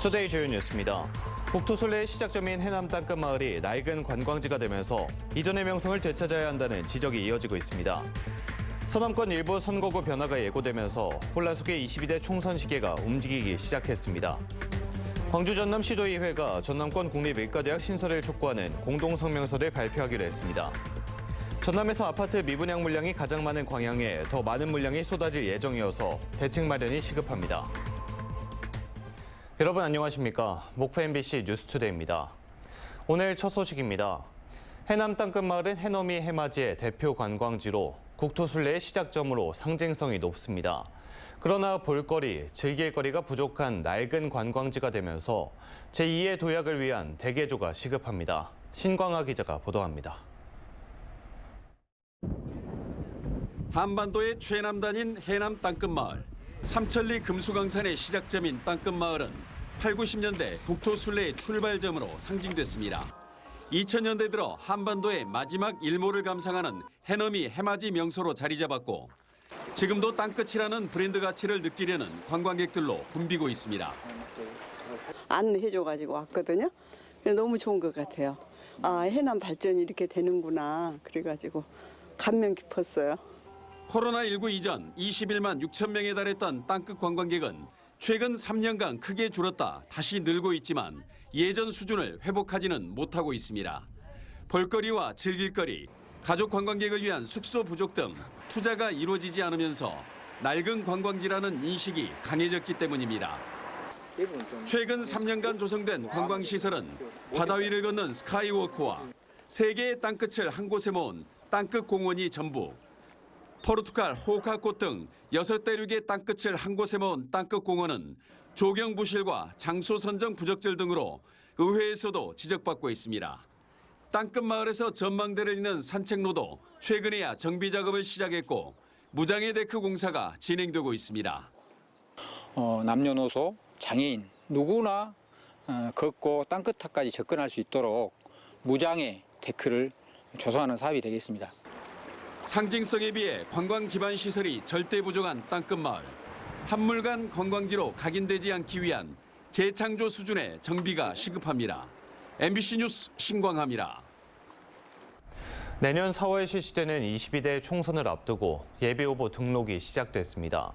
뉴스투데이 주요 뉴스입니다. 국토순례의 시작점인 해남 땅끝마을이 낡은 관광지가 되면서 이전의 명성을 되찾아야 한다는 지적이 이어지고 있습니다. 서남권 일부 선거구 변화가 예고되면서 혼란 속에 22대 총선 시계가 움직이기 시작했습니다. 광주 전남 시도의회가 전남권 국립의과대학 신설을 촉구하는 공동성명서를 발표하기로 했습니다. 전남에서 아파트 미분양 물량이 가장 많은 광양에 더 많은 물량이 쏟아질 예정이어서 대책 마련이 시급합니다. 여러분 안녕하십니까? 목포 MBC 뉴스투데이입니다. 오늘 첫 소식입니다. 해남 땅끝마을은 해넘이 해맞이의 대표 관광지로 국토순례의 시작점으로 상징성이 높습니다. 그러나 볼거리, 즐길거리가 부족한 낡은 관광지가 되면서 제2의 도약을 위한 대개조가 시급합니다. 신광하 기자가 보도합니다. 한반도의 최남단인 해남 땅끝마을. 삼천리 금수강산의 시작점인 땅끝마을은 8, 90년대 국토순례의 출발점으로 상징됐습니다. 2000년대 들어 한반도의 마지막 일몰을 감상하는 해넘이 해맞이 명소로 자리 잡았고 지금도 땅끝이라는 브랜드 가치를 느끼려는 관광객들로 붐비고 있습니다. 안내해줘가지고 왔거든요. 너무 좋은 것 같아요. 아, 해남 발전이 이렇게 되는구나. 그래가지고 감명 깊었어요. 코로나19 이전 21만 6천 명에 달했던 땅끝 관광객은 최근 3년간 크게 줄었다 다시 늘고 있지만 예전 수준을 회복하지는 못하고 있습니다. 볼거리와 즐길거리, 가족 관광객을 위한 숙소 부족 등 투자가 이루어지지 않으면서 낡은 관광지라는 인식이 강해졌기 때문입니다. 최근 3년간 조성된 관광시설은 바다 위를 걷는 스카이워크와 세 개의 땅끝을 한 곳에 모은 땅끝 공원이 전부, 포르투갈 호카꽃 등 6대륙의 땅끝을 한 곳에 모은 땅끝 공원은 조경 부실과 장소 선정 부적절 등으로 의회에서도 지적받고 있습니다. 땅끝 마을에서 전망대를 잇는 산책로도 최근에야 정비 작업을 시작했고 무장애 데크 공사가 진행되고 있습니다. 남녀노소, 장애인 누구나 걷고 땅끝까지 접근할 수 있도록 무장애 데크를 조성하는 사업이 되겠습니다. 상징성에 비해 관광 기반 시설이 절대 부족한 땅끝 마을. 한물간 관광지로 각인되지 않기 위한 재창조 수준의 정비가 시급합니다. MBC 뉴스 신광하입니다. 내년 4월 실시되는 22대 총선을 앞두고 예비후보 등록이 시작됐습니다.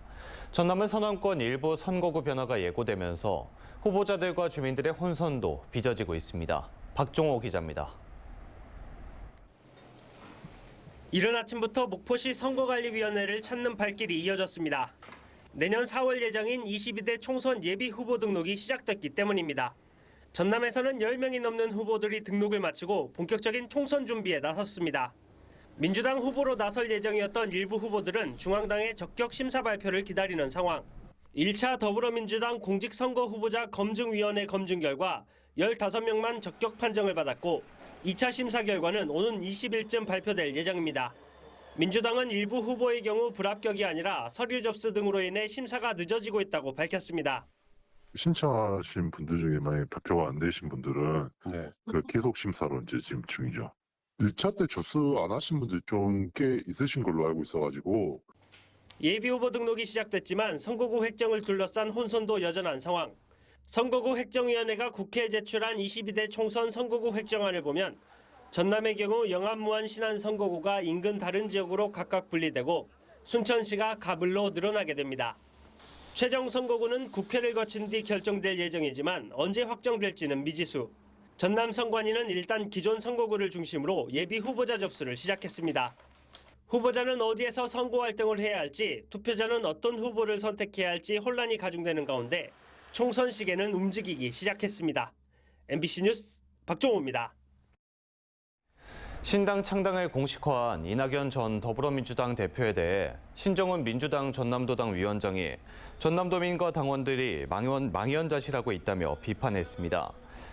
전남은 서남권 일부 선거구 변화가 예고되면서 후보자들과 주민들의 혼선도 빚어지고 있습니다. 박종호 기자입니다. 이른 아침부터 목포시 선거관리위원회를 찾는 발길이 이어졌습니다. 내년 4월 예정인 22대 총선 예비 후보 등록이 시작됐기 때문입니다. 전남에서는 10명이 넘는 후보들이 등록을 마치고 본격적인 총선 준비에 나섰습니다. 민주당 후보로 나설 예정이었던 일부 후보들은 중앙당의 적격 심사 발표를 기다리는 상황. 1차 더불어민주당 공직선거 후보자 검증위원회 검증 결과 15명만 적격 판정을 받았고 2차 심사 결과는 오는 20일쯤 발표될 예정입니다. 민주당은 일부 후보의 경우 불합격이 아니라 서류 접수 등으로 인해 심사가 늦어지고 있다고 밝혔습니다. 신청하신 분들 중에 만약에 발표가 안 되신 분들은 그 계속 심사로 이제 지금 중이죠. 1차 때 접수 안 하신 분들 좀 꽤 있으신 걸로 알고 있어가지고. 예비후보 등록이 시작됐지만 선거구 획정을 둘러싼 혼선도 여전한 상황. 선거구 획정위원회가 국회에 제출한 22대 총선 선거구 획정안을 보면 전남의 경우 영암무안 신안 선거구가 인근 다른 지역으로 각각 분리되고 순천시가 가불로 늘어나게 됩니다. 최종 선거구는 국회를 거친 뒤 결정될 예정이지만 언제 확정될지는 미지수. 전남 선관위는 일단 기존 선거구를 중심으로 예비 후보자 접수를 시작했습니다. 후보자는 어디에서 선거 활동을 해야 할지, 투표자는 어떤 후보를 선택해야 할지 혼란이 가중되는 가운데 총선 시계는 움직이기 시작했습니다. MBC 뉴스 박종호입니다. 신당 창당을 공식화한 이낙연 전 더불어민주당 대표에 대해 신정훈 민주당 전남도당 위원장이 전남도민과 당원들이 망연자실하고 있다며 비판했습니다.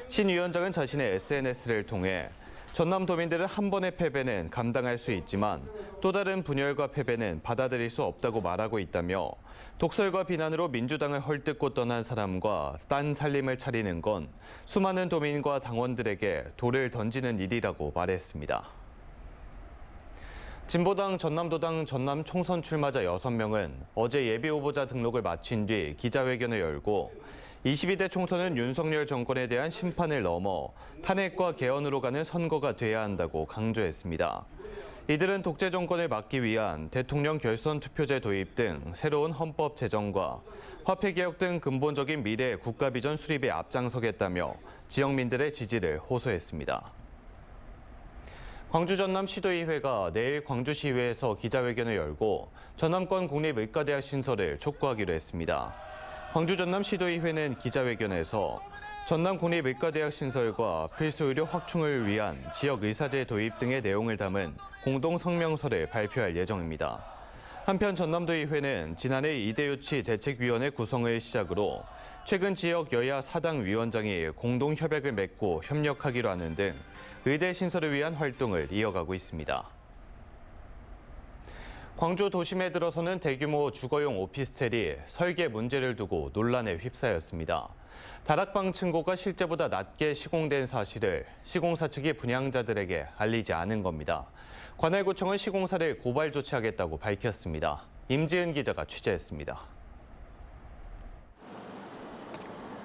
신 위원장은 자신의 SNS를 통해 전남도민들은 한 번의 패배는 감당할 수 있지만 또 다른 분열과 패배는 받아들일 수 없다고 말하고 있다며 독설과 비난으로 민주당을 헐뜯고 떠난 사람과 딴 살림을 차리는 건 수많은 도민과 당원들에게 돌을 던지는 일이라고 말했습니다. 진보당 전남도당 전남 총선 출마자 6명은 어제 예비후보자 등록을 마친 뒤 기자회견을 열고 22대 총선은 윤석열 정권에 대한 심판을 넘어 탄핵과 개헌으로 가는 선거가 돼야 한다고 강조했습니다. 이들은 독재 정권을 막기 위한 대통령 결선 투표제 도입 등 새로운 헌법 제정과 화폐 개혁 등 근본적인 미래 국가 비전 수립에 앞장서겠다며 지역민들의 지지를 호소했습니다. 광주 전남 시도의회가 내일 광주시의회에서 기자회견을 열고 전남권 국립의과대학 신설을 촉구하기로 했습니다. 광주 전남 시도의회는 기자회견에서 전남 국립의과대학 신설과 필수 의료 확충을 위한 지역 의사제 도입 등의 내용을 담은 공동 성명서를 발표할 예정입니다. 한편 전남도의회는 지난해 이대유치 대책위원회 구성을 시작으로 최근 지역 여야 사당 위원장이 공동 협약을 맺고 협력하기로 하는 등 의대 신설을 위한 활동을 이어가고 있습니다. 광주 도심에 들어서는 대규모 주거용 오피스텔이 설계 문제를 두고 논란에 휩싸였습니다. 다락방 층고가 실제보다 낮게 시공된 사실을 시공사 측이 분양자들에게 알리지 않은 겁니다. 관할구청은 시공사를 고발 조치하겠다고 밝혔습니다. 임지은 기자가 취재했습니다.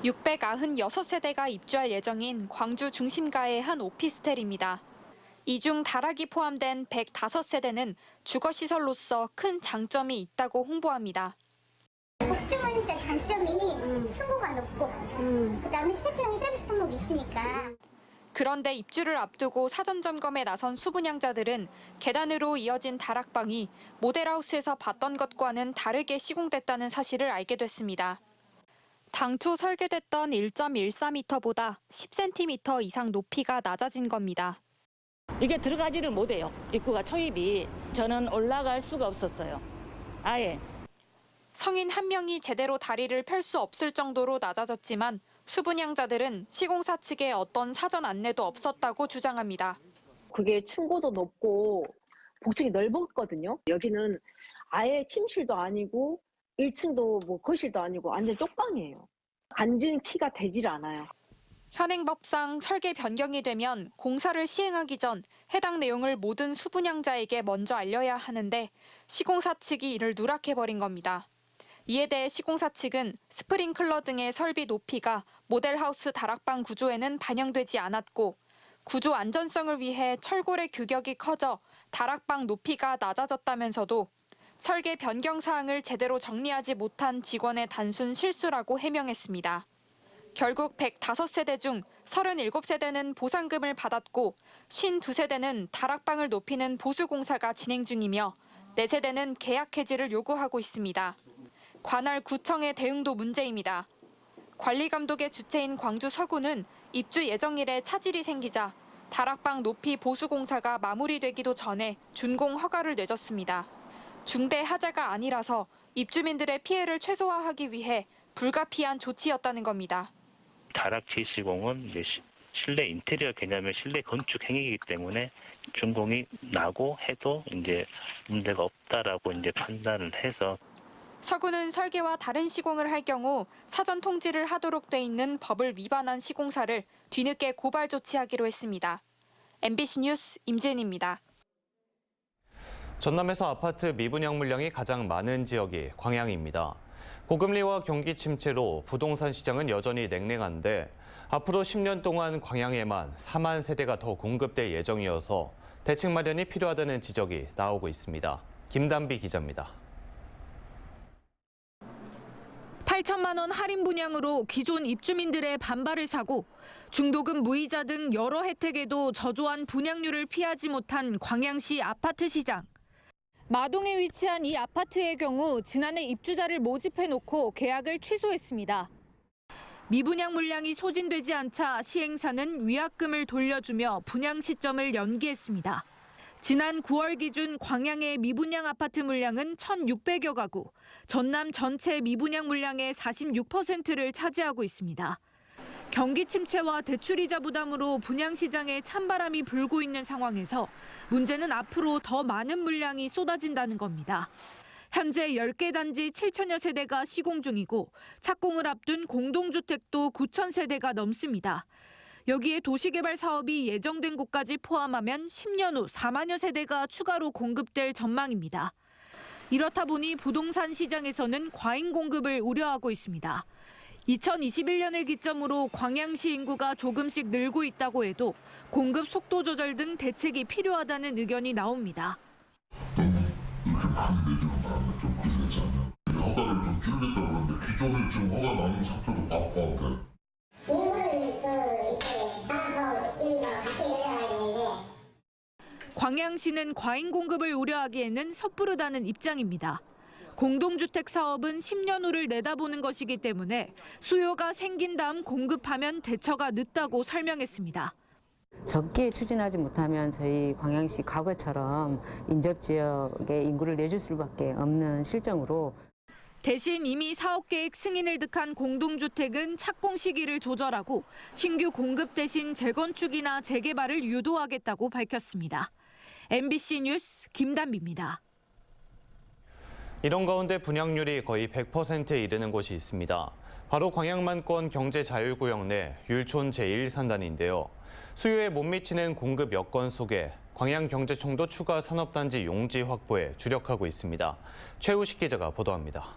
696세대가 입주할 예정인 광주 중심가의 한 오피스텔입니다. 이 중 다락이 포함된 105세대는 주거시설로서 큰 장점이 있다고 홍보합니다. 복층은 이제 장점이 층고가 높고 그다음에 세평이 서비스 품목이 있으니까. 그런데 입주를 앞두고 사전 점검에 나선 수분양자들은 계단으로 이어진 다락방이 모델하우스에서 봤던 것과는 다르게 시공됐다는 사실을 알게 됐습니다. 당초 설계됐던 1.14m보다 10cm 이상 높이가 낮아진 겁니다. 이게 들어가지를 못해요. 입구가 초입이. 저는 올라갈 수가 없었어요. 아예. 성인 한 명이 제대로 다리를 펼 수 없을 정도로 낮아졌지만 수분양자들은 시공사 측에 어떤 사전 안내도 없었다고 주장합니다. 그게 층고도 높고 복층이 넓었거든요. 여기는 아예 침실도 아니고 1층도 뭐 거실도 아니고 완전 쪽방이에요. 앉은 키가 되질 않아요. 현행법상 설계 변경이 되면 공사를 시행하기 전 해당 내용을 모든 수분양자에게 먼저 알려야 하는데 시공사 측이 이를 누락해버린 겁니다. 이에 대해 시공사 측은 스프링클러 등의 설비 높이가 모델하우스 다락방 구조에는 반영되지 않았고 구조 안전성을 위해 철골의 규격이 커져 다락방 높이가 낮아졌다면서도 설계 변경 사항을 제대로 정리하지 못한 직원의 단순 실수라고 해명했습니다. 결국 105세대 중 37세대는 보상금을 받았고 52세대는 다락방을 높이는 보수공사가 진행 중이며 4세대는 계약 해지를 요구하고 있습니다. 관할 구청의 대응도 문제입니다. 관리감독의 주체인 광주 서구는 입주 예정일에 차질이 생기자 다락방 높이 보수공사가 마무리되기도 전에 준공 허가를 내줬습니다. 중대 하자가 아니라서 입주민들의 피해를 최소화하기 위해 불가피한 조치였다는 겁니다. 다락 재시공은 이제 실내 인테리어 개념의 실내 건축 행위이기 때문에 준공이 나고 해도 이제 문제가 없다라고 이제 판단을 해서 서구는 설계와 다른 시공을 할 경우 사전 통지를 하도록 돼 있는 법을 위반한 시공사를 뒤늦게 고발 조치하기로 했습니다. MBC 뉴스 임지은입니다. 전남에서 아파트 미분양 물량이 가장 많은 지역이 광양입니다. 고금리와 경기 침체로 부동산 시장은 여전히 냉랭한데 앞으로 10년 동안 광양에만 4만 세대가 더 공급될 예정이어서 대책 마련이 필요하다는 지적이 나오고 있습니다. 김단비 기자입니다. 8천만 원 할인 분양으로 기존 입주민들의 반발을 사고 중도금 무이자 등 여러 혜택에도 저조한 분양률을 피하지 못한 광양시 아파트 시장. 마동에 위치한 이 아파트의 경우 지난해 입주자를 모집해놓고 계약을 취소했습니다. 미분양 물량이 소진되지 않자 시행사는 위약금을 돌려주며 분양 시점을 연기했습니다. 지난 9월 기준 광양의 미분양 아파트 물량은 1,600여 가구, 전남 전체 미분양 물량의 46%를 차지하고 있습니다. 경기 침체와 대출이자 부담으로 분양 시장에 찬바람이 불고 있는 상황에서 문제는 앞으로 더 많은 물량이 쏟아진다는 겁니다. 현재 10개 단지 7천여 세대가 시공 중이고 착공을 앞둔 공동주택도 9천 세대가 넘습니다. 여기에 도시개발 사업이 예정된 곳까지 포함하면 10년 후 4만여 세대가 추가로 공급될 전망입니다. 이렇다 보니 부동산 시장에서는 과잉 공급을 우려하고 있습니다. 2021년을 기점으로 광양시 인구가 조금씩 늘고 있다고 해도 공급 속도 조절 등 대책이 필요하다는 의견이 나옵니다. 이렇게 많이 내주는 바람에 좀 그러지 않아요? 허가를 좀 줄이겠다고 하는데 기존에 지금 허가 나온 상태도 다 포함돼. 광양시는 과잉 공급을 우려하기에는 섣부르다는 입장입니다. 공동주택 사업은 10년 후를 내다보는 것이기 때문에 수요가 생긴 다음 공급하면 대처가 늦다고 설명했습니다. 적게 추진하지 못하면 저희 광양시 과거처럼 인접 지역에 인구를 내줄 수밖에 없는 실정으로 대신 이미 사업 계획 승인을 득한 공동주택은 착공 시기를 조절하고 신규 공급 대신 재건축이나 재개발을 유도하겠다고 밝혔습니다. MBC 뉴스 김단비입니다. 이런 가운데 분양률이 거의 100%에 이르는 곳이 있습니다. 바로 광양만권 경제자유구역 내 율촌 제1산단인데요. 수요에 못 미치는 공급 여건 속에 광양경제청도 추가 산업단지 용지 확보에 주력하고 있습니다. 최우식 기자가 보도합니다.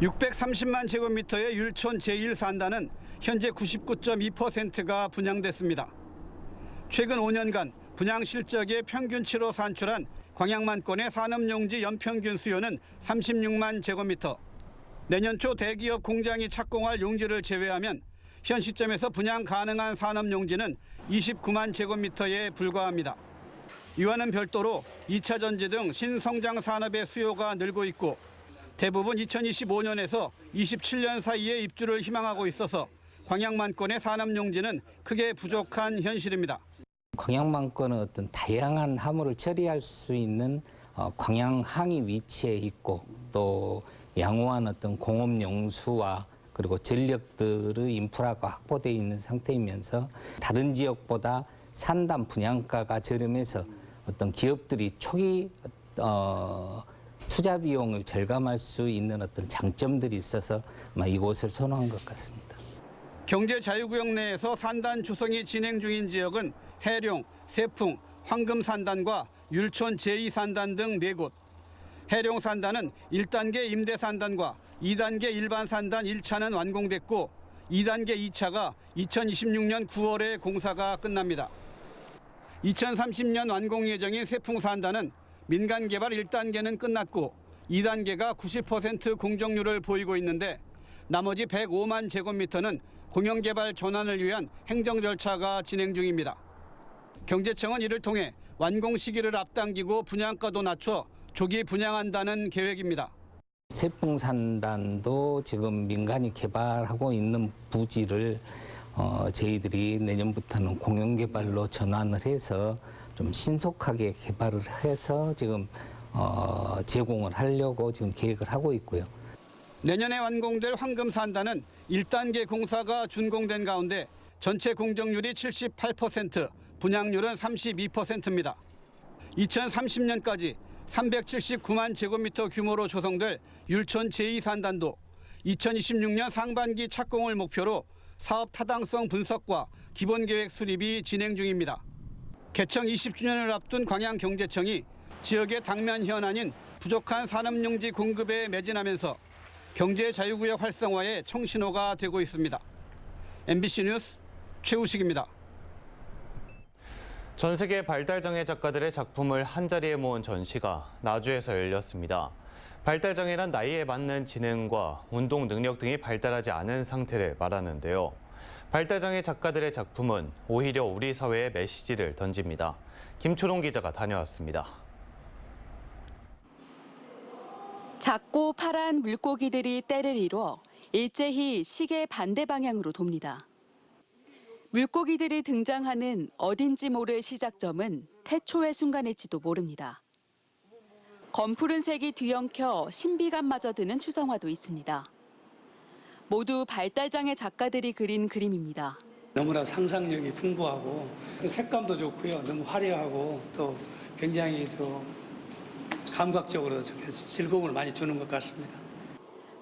630만 제곱미터의 율촌 제1산단은 현재 99.2%가 분양됐습니다. 최근 5년간 분양 실적의 평균치로 산출한 광양만권의 산업용지 연평균 수요는 36만 제곱미터. 내년 초 대기업 공장이 착공할 용지를 제외하면 현 시점에서 분양 가능한 산업용지는 29만 제곱미터에 불과합니다. 이와는 별도로 2차 전지 등 신성장 산업의 수요가 늘고 있고 대부분 2025년에서 27년 사이에 입주를 희망하고 있어서 광양만권의 산업용지는 크게 부족한 현실입니다. 광양만권은 어떤 다양한 화물을 처리할 수 있는 광양항이 위치해 있고 또 양호한 어떤 공업용수와 그리고 전력들의 인프라가 확보되어 있는 상태이면서 다른 지역보다 산단 분양가가 저렴해서 어떤 기업들이 초기 투자 비용을 절감할 수 있는 어떤 장점들이 있어서 이곳을 선호한 것 같습니다. 경제자유구역 내에서 산단 조성이 진행 중인 지역은 해룡, 세풍, 황금산단과 율촌 제2산단 등 4곳. 해룡산단은 1단계 임대산단과 2단계 일반산단 1차는 완공됐고 2단계 2차가 2026년 9월에 공사가 끝납니다. 2030년 완공 예정인 세풍산단은 민간개발 1단계는 끝났고 2단계가 90% 공정률을 보이고 있는데 나머지 105만 제곱미터는 공영개발 전환을 위한 행정 절차가 진행 중입니다. 경제청은 이를 통해 완공 시기를 앞당기고 분양가도 낮춰 조기 분양한다는 계획입니다. 세풍산단도 지금 민간이 개발하고 있는 부지를 저희들이 내년부터는 공영개발로 전환을 해서 좀 신속하게 개발을 해서 지금 제공을 하려고 지금 계획을 하고 있고요. 내년에 완공될 황금산단은 1단계 공사가 준공된 가운데 전체 공정률이 78%, 분양률은 32%입니다. 2030년까지 379만 제곱미터 규모로 조성될 율촌 제2산단도 2026년 상반기 착공을 목표로 사업 타당성 분석과 기본계획 수립이 진행 중입니다. 개청 20주년을 앞둔 광양경제청이 지역의 당면 현안인 부족한 산업용지 공급에 매진하면서 경제자유구역 활성화에 청신호가 되고 있습니다. MBC 뉴스 최우식입니다. 전 세계 발달장애 작가들의 작품을 한자리에 모은 전시가 나주에서 열렸습니다. 발달장애란 나이에 맞는 지능과 운동 능력 등이 발달하지 않은 상태를 말하는데요. 발달장애 작가들의 작품은 오히려 우리 사회에 메시지를 던집니다. 김초롱 기자가 다녀왔습니다. 작고 파란 물고기들이 때를 이뤄 일제히 시계 반대 방향으로 돕니다. 물고기들이 등장하는 어딘지 모를 시작점은 태초의 순간일지도 모릅니다. 검푸른 색이 뒤엉켜 신비감마저 드는 추성화도 있습니다. 모두 발달장애 작가들이 그린 그림입니다. 너무나 상상력이 풍부하고 또 색감도 좋고요. 너무 화려하고 또 굉장히 또 감각적으로 즐거움을 많이 주는 것 같습니다.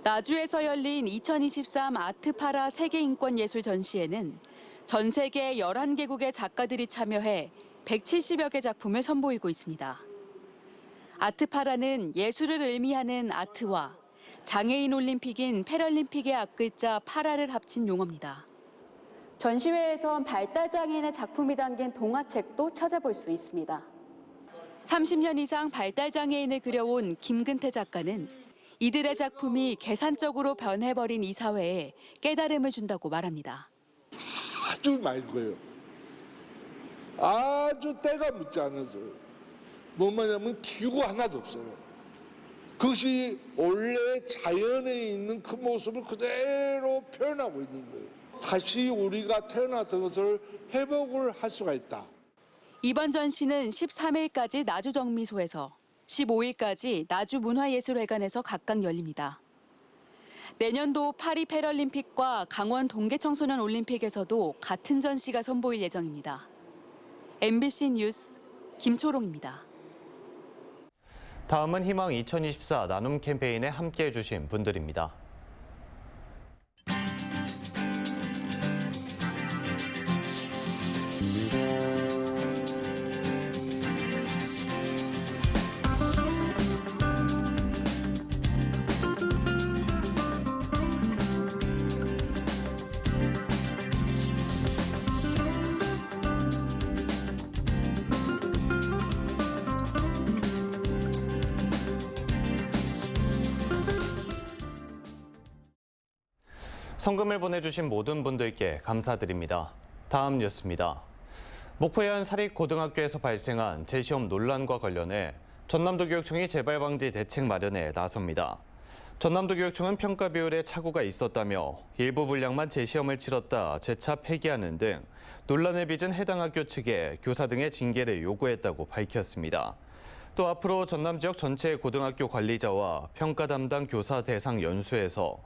나주에서 열린 2023 아트파라 세계인권예술 전시회는 전 세계 11개국의 작가들이 참여해 170여 개 작품을 선보이고 있습니다. 아트파라는 예술을 의미하는 아트와 장애인 올림픽인 패럴림픽의 앞글자 파라를 합친 용어입니다. 전시회에선 발달장애인의 작품이 담긴 동화책도 찾아볼 수 있습니다. 30년 이상 발달장애인을 그려온 김근태 작가는 이들의 작품이 계산적으로 변해버린 이 사회에 깨달음을 준다고 말합니다. 아주 맑아요. 아주 때가 묻지 않아서 뭐냐면 기구가 하나도 없어요. 그것이 원래 자연에 있는 그 모습을 그대로 표현하고 있는 거예요. 다시 우리가 태어났던 것을 회복을 할 수가 있다. 이번 전시는 13일까지 나주정미소에서 15일까지 나주문화예술회관에서 각각 열립니다. 내년도 파리 패럴림픽과 강원 동계청소년 올림픽에서도 같은 전시가 선보일 예정입니다. MBC 뉴스 김초롱입니다. 다음은 희망 2024 나눔 캠페인에 함께해 주신 분들입니다. 성금을 보내주신 모든 분들께 감사드립니다. 다음 뉴스입니다. 목포의 한 사립고등학교에서 발생한 재시험 논란과 관련해 전남도교육청이 재발방지 대책 마련에 나섭니다. 전남도교육청은 평가 비율에 착오가 있었다며 일부 분량만 재시험을 치렀다 재차 폐기하는 등 논란을 빚은 해당 학교 측에 교사 등의 징계를 요구했다고 밝혔습니다. 또 앞으로 전남 지역 전체 고등학교 관리자와 평가 담당 교사 대상 연수에서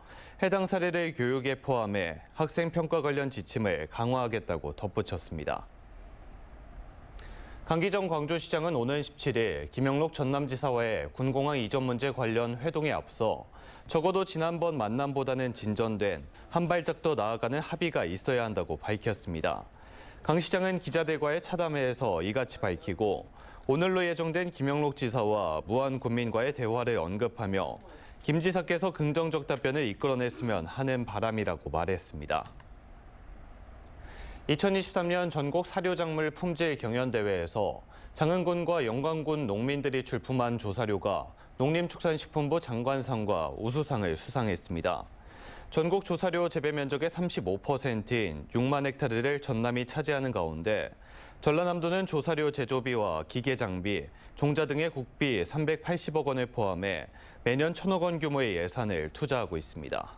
해당 사례를 교육에 포함해 학생 평가 관련 지침을 강화하겠다고 덧붙였습니다. 강기정 광주시장은 오는 17일 김영록 전남지사와의 군공항 이전 문제 관련 회동에 앞서 적어도 지난번 만남보다는 진전된 한 발짝 더 나아가는 합의가 있어야 한다고 밝혔습니다. 강 시장은 기자들과의 차담회에서 이같이 밝히고 오늘로 예정된 김영록 지사와 무안 군민과의 대화를 언급하며 김 지사께서 긍정적 답변을 이끌어냈으면 하는 바람이라고 말했습니다. 2023년 전국 사료작물 품질 경연대회에서 장흥군과 영광군 농민들이 출품한 조사료가 농림축산식품부 장관상과 우수상을 수상했습니다. 전국 조사료 재배 면적의 35%인 6만 헥타르를 전남이 차지하는 가운데 전라남도는 조사료 제조비와 기계 장비, 종자 등의 국비 380억 원을 포함해 매년 1,000억 원 규모의 예산을 투자하고 있습니다.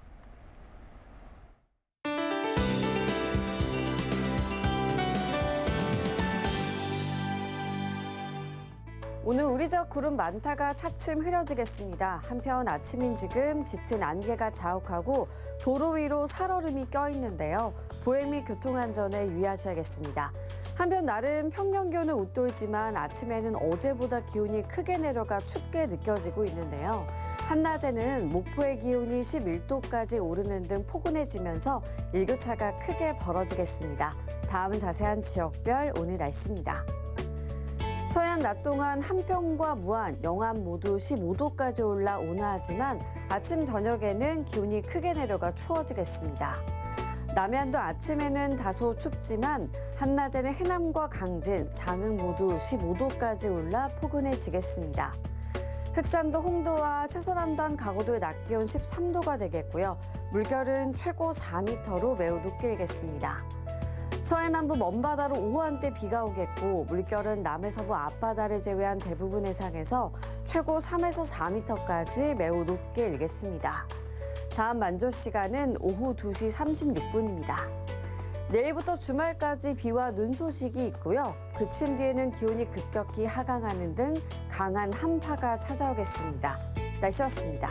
오늘 우리 지역 구름 많다가 차츰 흐려지겠습니다. 한편 아침인 지금 짙은 안개가 자욱하고 도로 위로 살얼음이 껴있는데요. 보행 및 교통안전에 유의하셔야겠습니다. 한편 날은 평년 기온은 웃돌지만 아침에는 어제보다 기온이 크게 내려가 춥게 느껴지고 있는데요. 한낮에는 목포의 기온이 11도까지 오르는 등 포근해지면서 일교차가 크게 벌어지겠습니다. 다음은 자세한 지역별 오늘 날씨입니다. 서해안 낮 동안 한평과 무안, 영암 모두 15도까지 올라 온화하지만 아침 저녁에는 기온이 크게 내려가 추워지겠습니다. 남해안도 아침에는 다소 춥지만 한낮에는 해남과 강진, 장흥 모두 15도까지 올라 포근해지겠습니다. 흑산도 홍도와 채소남단 가고도의 낮 기온 13도가 되겠고요. 물결은 최고 4m로 매우 높게 일겠습니다. 서해 남부 먼바다로 오후 한때 비가 오겠고 물결은 남해서부 앞바다를 제외한 대부분 해상에서 최고 3에서 4m까지 매우 높게 일겠습니다. 다음 만조 시간은 오후 2시 36분입니다. 내일부터 주말까지 비와 눈 소식이 있고요. 그친 뒤에는 기온이 급격히 하강하는 등 강한 한파가 찾아오겠습니다. 날씨였습니다.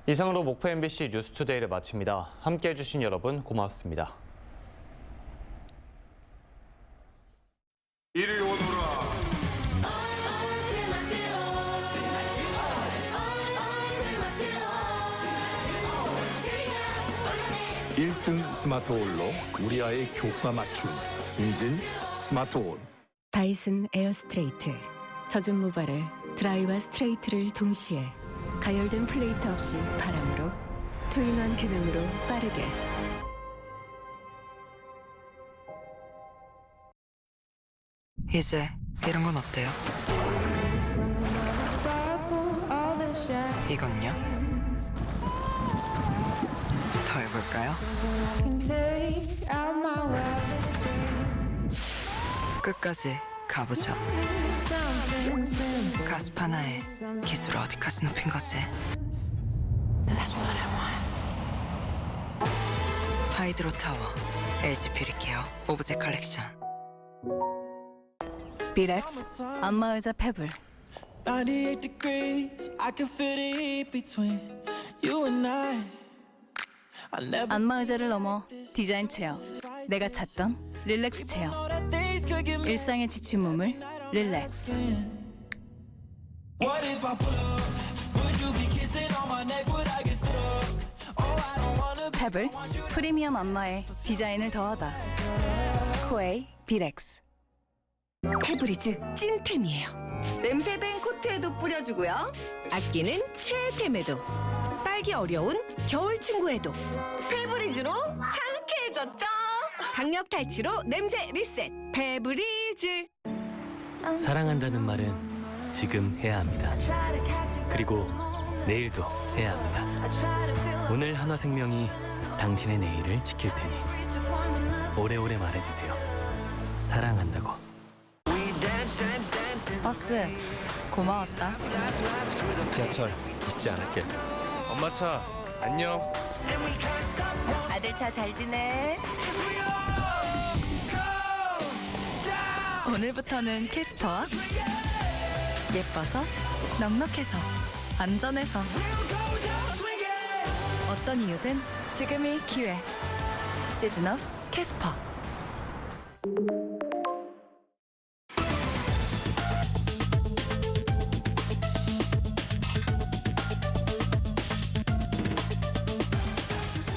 이상으로 목포 MBC 뉴스투데이를 마칩니다. 함께해 주신 여러분 고맙습니다. 이리 오너라. 1등 스마트홀로 우리 아이 교과 맞춤 인진 스마트홀. 다이슨 에어 스트레이트. 젖은 모발에 드라이와 스트레이트를 동시에 가열된 플레이트 없이 바람으로, 투인원 기능으로 빠르게. 이제 이런 건 어때요? 이건요? 더 해볼까요? 끝까지 가보죠. 가스파나의 기술 어디까지 높인 거지? 하이드로 타워, LG 뷰티케어 오브제 컬렉션. 비렉스 안마의자 페블. 98 degrees, I can feel the heat between you and I. 안마의자를 넘어 디자인 체어. 내가 찾던 릴렉스 체어. 일상에 지친 몸을 릴렉스. What if I pull up? Would you be kissing on my neck? Would I get stuck? Oh, I don't wanna be. 페블 프리미엄 안마에 디자인을 더하다. 코에이 비렉스. 페브리즈 찐템이에요. 냄새뱅 코트에도 뿌려주고요. 아끼는 최애템에도. 빨기 어려운 겨울 친구에도. 페브리즈로 상쾌해졌죠. 강력 탈취로 냄새 리셋. 페브리즈. 사랑한다는 말은 지금 해야 합니다. 그리고 내일도 해야 합니다. 오늘 한화생명이 당신의 내일을 지킬 테니 오래오래 말해주세요. 사랑한다고. 버스 고마웠다. 지하철 잊지 않을게. 엄마 차 안녕. 아들 차 잘 지내? 오늘부터는 캐스퍼와 예뻐서 넉넉해서 안전해서 어떤 이유든 지금이 기회. 시즌 업 캐스퍼.